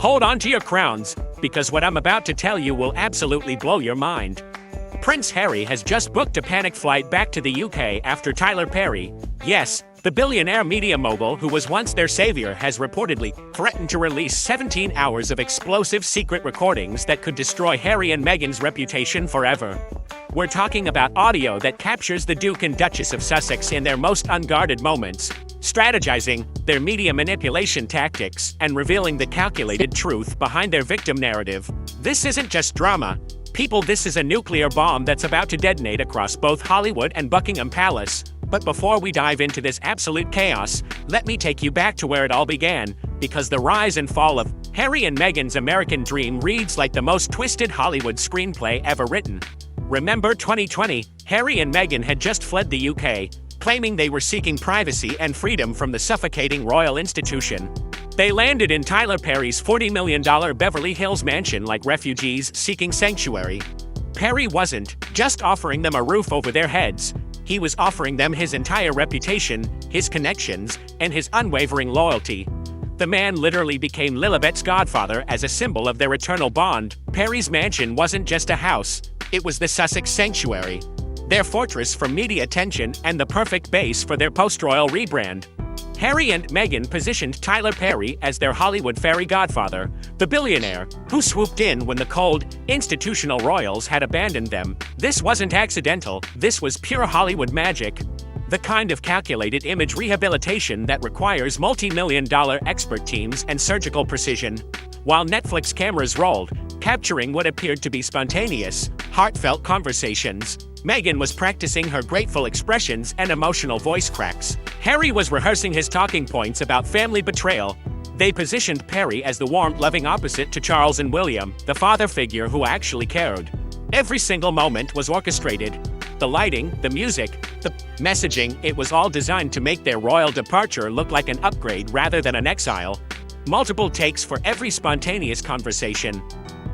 Hold on to your crowns, because what I'm about to tell you will absolutely blow your mind. Prince Harry has just booked a panic flight back to the UK after Tyler Perry, yes, the billionaire media mogul who was once their savior, has reportedly threatened to release 17 hours of explosive secret recordings that could destroy Harry and Meghan's reputation forever. We're talking about audio that captures the Duke and Duchess of Sussex in their most unguarded moments, strategizing their media manipulation tactics, and revealing the calculated truth behind their victim narrative. This isn't just drama. People, this is a nuclear bomb that's about to detonate across both Hollywood and Buckingham Palace. But before we dive into this absolute chaos, let me take you back to where it all began, because the rise and fall of Harry and Meghan's American dream reads like the most twisted Hollywood screenplay ever written. Remember 2020, Harry and Meghan had just fled the UK, claiming they were seeking privacy and freedom from the suffocating royal institution. They landed in Tyler Perry's $40 million Beverly Hills mansion like refugees seeking sanctuary. Perry wasn't just offering them a roof over their heads. He was offering them his entire reputation, his connections, and his unwavering loyalty. The man literally became Lilibet's godfather as a symbol of their eternal bond. Perry's mansion wasn't just a house, it was the Sussex sanctuary, their fortress for media attention and the perfect base for their post-royal rebrand. Harry and Meghan positioned Tyler Perry as their Hollywood fairy godfather, the billionaire who swooped in when the cold, institutional royals had abandoned them. This wasn't accidental, this was pure Hollywood magic. The kind of calculated image rehabilitation that requires multi-million-dollar expert teams and surgical precision. While Netflix cameras rolled, capturing what appeared to be spontaneous, heartfelt conversations, Meghan was practicing her grateful expressions and emotional voice cracks. Harry was rehearsing his talking points about family betrayal. They positioned Perry as the warm, loving opposite to Charles and William, the father figure who actually cared. Every single moment was orchestrated. The lighting, the music, the messaging, it was all designed to make their royal departure look like an upgrade rather than an exile. Multiple takes for every spontaneous conversation.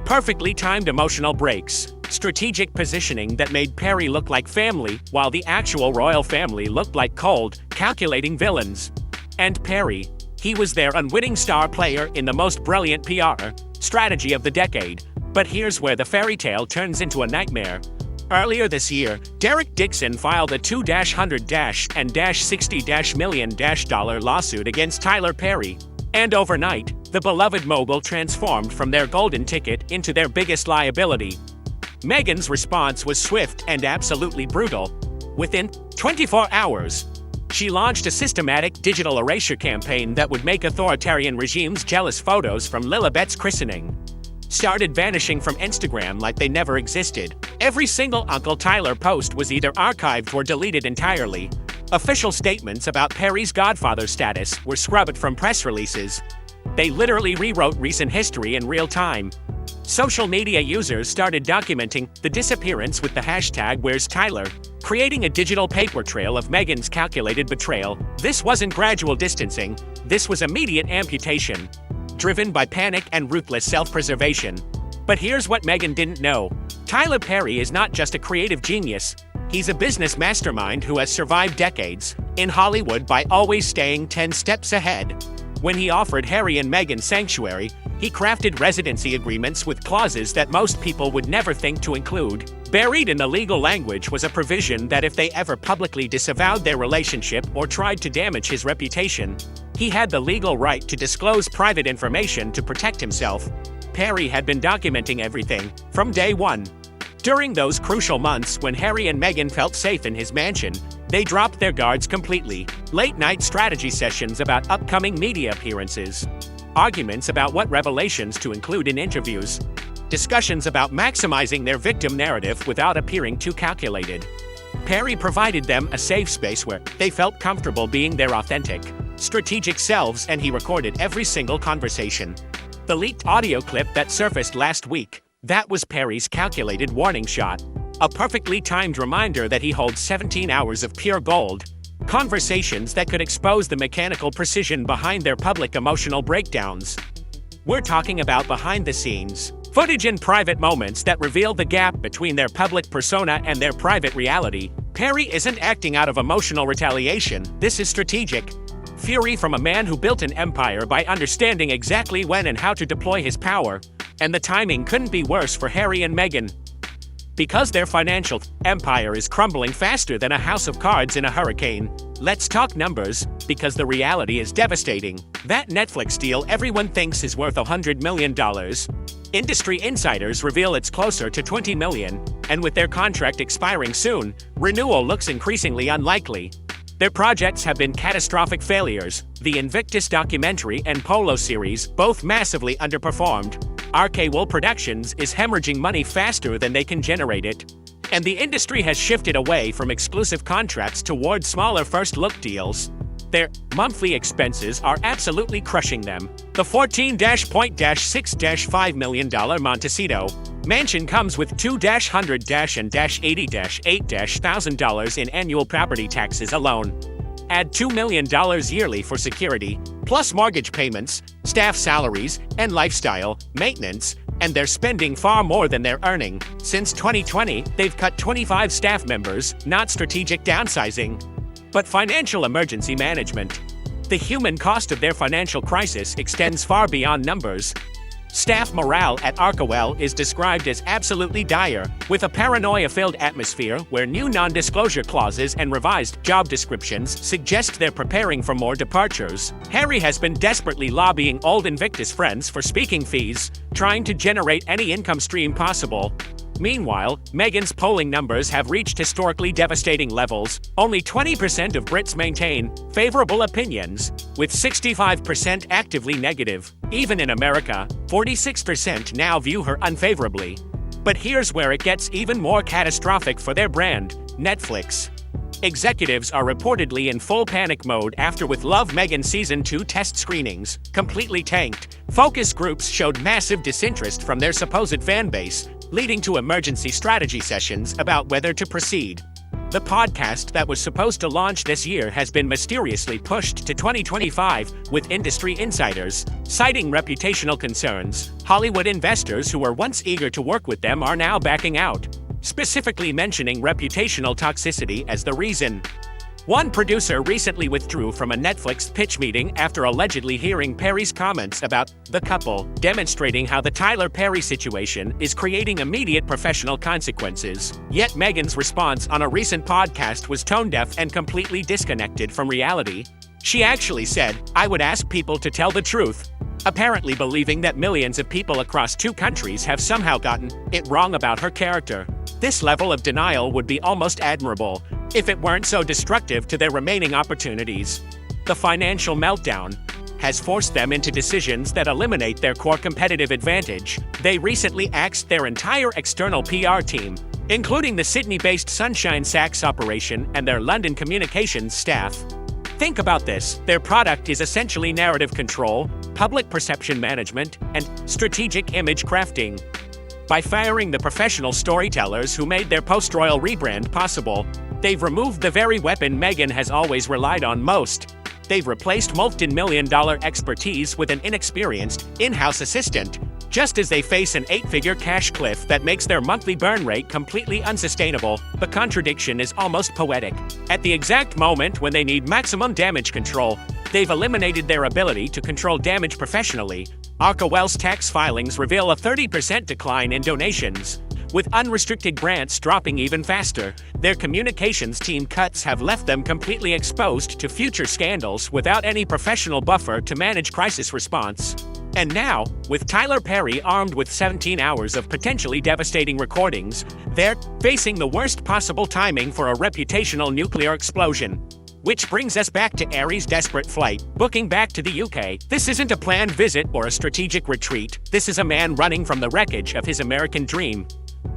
Perfectly timed emotional breaks. Strategic positioning that made Perry look like family, while the actual royal family looked like cold, calculating villains. And Perry, he was their unwitting star player in the most brilliant PR strategy of the decade. But here's where the fairy tale turns into a nightmare. Earlier this year, Derek Dixon filed a $200-and-$60 million lawsuit against Tyler Perry. And overnight, the beloved mogul transformed from their golden ticket into their biggest liability. Meghan's response was swift and absolutely brutal. Within 24 hours, she launched a systematic digital erasure campaign that would make authoritarian regimes jealous. Photos from Lilibet's christening started vanishing from Instagram like they never existed. Every single Uncle Tyler post was either archived or deleted entirely. Official statements about Perry's godfather status were scrubbed from press releases. They literally rewrote recent history in real time. Social media users started documenting the disappearance with the hashtag #Where'sTyler, creating a digital paper trail of Meghan's calculated betrayal. This wasn't gradual distancing, this was immediate amputation, driven by panic and ruthless self-preservation. But here's what Meghan didn't know. Tyler Perry is not just a creative genius, he's a business mastermind who has survived decades in Hollywood by always staying 10 steps ahead. When he offered Harry and Meghan sanctuary, he crafted residency agreements with clauses that most people would never think to include. Buried in the legal language was a provision that if they ever publicly disavowed their relationship or tried to damage his reputation, he had the legal right to disclose private information to protect himself. Perry had been documenting everything from day one. During those crucial months when Harry and Meghan felt safe in his mansion, they dropped their guards completely. Late-night strategy sessions about upcoming media appearances. Arguments about what revelations to include in interviews. Discussions about maximizing their victim narrative without appearing too calculated. Perry provided them a safe space where they felt comfortable being their authentic, strategic selves, and he recorded every single conversation. The leaked audio clip that surfaced last week, that was Perry's calculated warning shot. A perfectly timed reminder that he holds 17 hours of pure gold. Conversations that could expose the mechanical precision behind their public emotional breakdowns. We're talking about behind-the-scenes footage and private moments that reveal the gap between their public persona and their private reality. Perry isn't acting out of emotional retaliation, this is strategic. fury from a man who built an empire by understanding exactly when and how to deploy his power, and the timing couldn't be worse for Harry and Meghan. Because their financial empire is crumbling faster than a house of cards in a hurricane, let's talk numbers, because the reality is devastating. That Netflix deal everyone thinks is worth $100 million. Industry insiders reveal it's closer to $20 million, and with their contract expiring soon, renewal looks increasingly unlikely. Their projects have been catastrophic failures. The Invictus documentary and Polo series both massively underperformed. RK Wool Productions is hemorrhaging money faster than they can generate it. And the industry has shifted away from exclusive contracts towards smaller first-look deals. Their monthly expenses are absolutely crushing them. The $14.6-5 million Montecito mansion comes with $2-100-and-$80-8,000 in annual property taxes alone. Add $2 million yearly for security, plus mortgage payments, staff salaries, and lifestyle maintenance, and they're spending far more than they're earning. Since 2020, they've cut 25 staff members, not strategic downsizing, but financial emergency management. The human cost of their financial crisis extends far beyond numbers. Staff morale at Arkawell is described as absolutely dire, with a paranoia-filled atmosphere where new non-disclosure clauses and revised job descriptions suggest they're preparing for more departures. Harry has been desperately lobbying old Invictus friends for speaking fees, trying to generate any income stream possible. Meanwhile, Meghan's polling numbers have reached historically devastating levels. Only 20% of Brits maintain favorable opinions, with 65% actively negative. Even in America, 46% now view her unfavorably. But here's where it gets even more catastrophic for their brand, Netflix. Executives are reportedly in full panic mode after With Love Meghan Season 2 test screenings completely tanked. Focus groups showed massive disinterest from their supposed fan base, leading to emergency strategy sessions about whether to proceed. The podcast that was supposed to launch this year has been mysteriously pushed to 2025, with industry insiders citing reputational concerns. Hollywood investors who were once eager to work with them are now backing out, specifically mentioning reputational toxicity as the reason. One producer recently withdrew from a Netflix pitch meeting after allegedly hearing Perry's comments about the couple, demonstrating how the Tyler Perry situation is creating immediate professional consequences. Yet Meghan's response on a recent podcast was tone-deaf and completely disconnected from reality. She actually said, "I would ask people to tell the truth," apparently believing that millions of people across 2 countries have somehow gotten it wrong about her character. This level of denial would be almost admirable, if it weren't so destructive to their remaining opportunities. The financial meltdown has forced them into decisions that eliminate their core competitive advantage. They recently axed their entire external PR team, including the Sydney-based Sunshine Sachs operation and their London communications staff. Think about this: their product is essentially narrative control, public perception management, and strategic image crafting. By firing the professional storytellers who made their post-royal rebrand possible, they've removed the very weapon Meghan has always relied on most. They've replaced multi-million-dollar expertise with an inexperienced, in-house assistant, just as they face an 8-figure cash cliff that makes their monthly burn rate completely unsustainable. The contradiction is almost poetic. At the exact moment when they need maximum damage control, they've eliminated their ability to control damage professionally. Arkawell's tax filings reveal a 30% decline in donations, with unrestricted grants dropping even faster. Their communications team cuts have left them completely exposed to future scandals without any professional buffer to manage crisis response. And now, with Tyler Perry armed with 17 hours of potentially devastating recordings, they're facing the worst possible timing for a reputational nuclear explosion. Which brings us back to Harry's desperate flight, booking back to the UK. This isn't a planned visit or a strategic retreat. This is a man running from the wreckage of his American dream.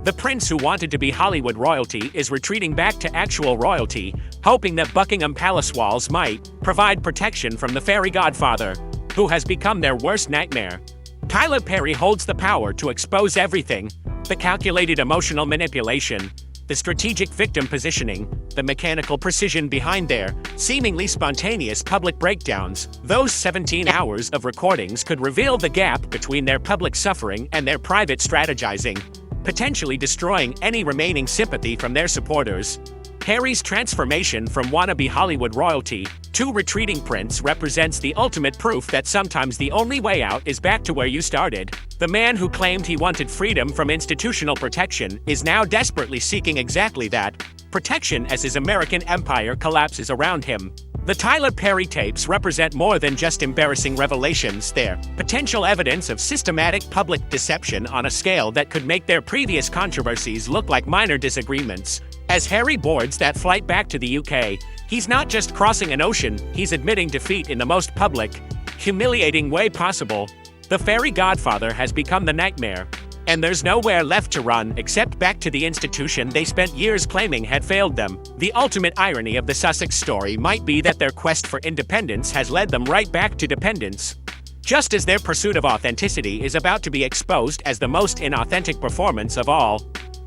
The prince who wanted to be Hollywood royalty is retreating back to actual royalty, hoping that Buckingham Palace walls might provide protection from the fairy godfather, who has become their worst nightmare. Tyler Perry holds the power to expose everything: the calculated emotional manipulation, the strategic victim positioning, the mechanical precision behind their seemingly spontaneous public breakdowns. Those 17 hours of recordings could reveal the gap between their public suffering and their private strategizing, potentially destroying any remaining sympathy from their supporters. Harry's transformation from wannabe Hollywood royalty to retreating prince represents the ultimate proof that sometimes the only way out is back to where you started. The man who claimed he wanted freedom from institutional protection is now desperately seeking exactly that protection as his American empire collapses around him. The Tyler Perry tapes represent more than just embarrassing revelations. They're potential evidence of systematic public deception on a scale that could make their previous controversies look like minor disagreements. As Harry boards that flight back to the UK, he's not just crossing an ocean, he's admitting defeat in the most public, humiliating way possible. The fairy godfather has become the nightmare, and there's nowhere left to run except back to the institution they spent years claiming had failed them. The ultimate irony of the Sussex story might be that their quest for independence has led them right back to dependence. Just as their pursuit of authenticity is about to be exposed as the most inauthentic performance of all.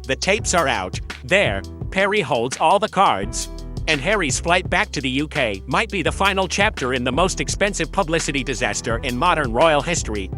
The tapes are out. There, Perry holds all the cards. And Harry's flight back to the UK might be the final chapter in the most expensive publicity disaster in modern royal history.